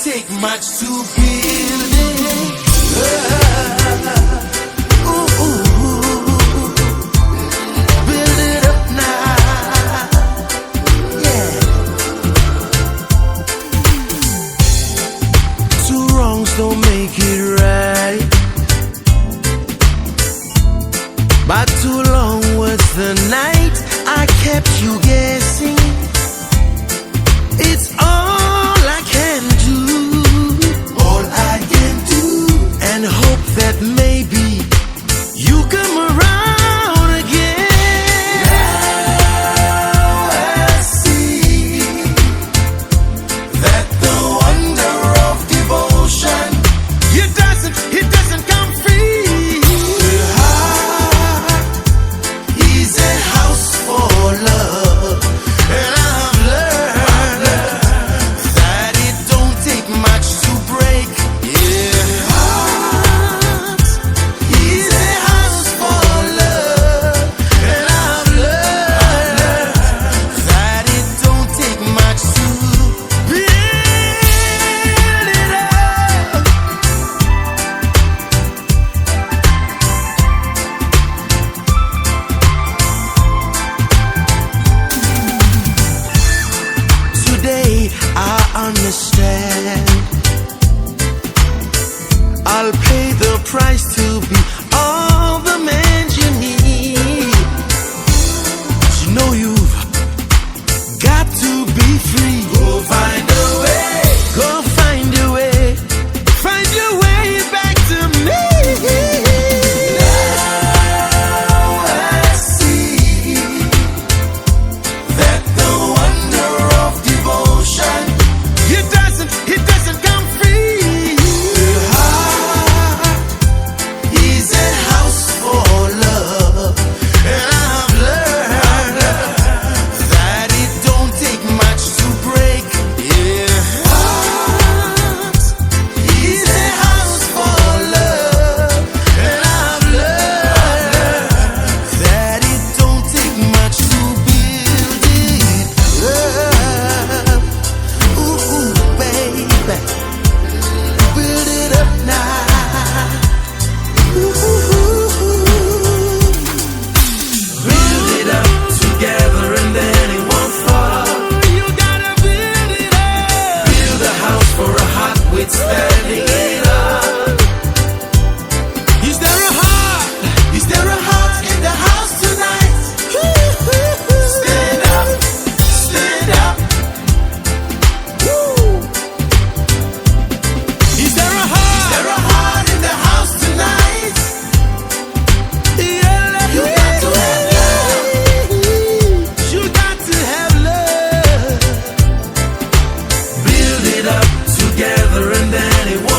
take much to build it. Build it up now. Yeah. Two wrongs don't make it right, but too long was the night I kept you guessing. It's all I can do, all I can do, and hope that maybe you come around again. Now I see that the wonder of devotion, it doesn't come free. The heart is a house for love, and I've learned that it don't take much to break. Yeah, heart is a house for love, and I've learned that it don't take much to build it up. Today I understand. I'll pay the price to be all the man you need. You know you've got to be free. Go find a way. Go find a way. Find your way back to me. Now I see that the wonder of devotion, it doesn't come free. The heart is a house for love, and I've learned that it don't take much to break. Yeah, heart is a house for love, and I've learned that it don't take much to build it up. Ooh, baby, build it up now. Build it up together and then it won't fall. You gotta build it up. Build a house for a heart withstanding it all. Is there a heart? Is there a heart in the house tonight? Stand up, stand up. Woo. Is there a heart? Is there a heart in the house tonight? Yeah, you got to have love. You got to have love. Build it up together and then it won't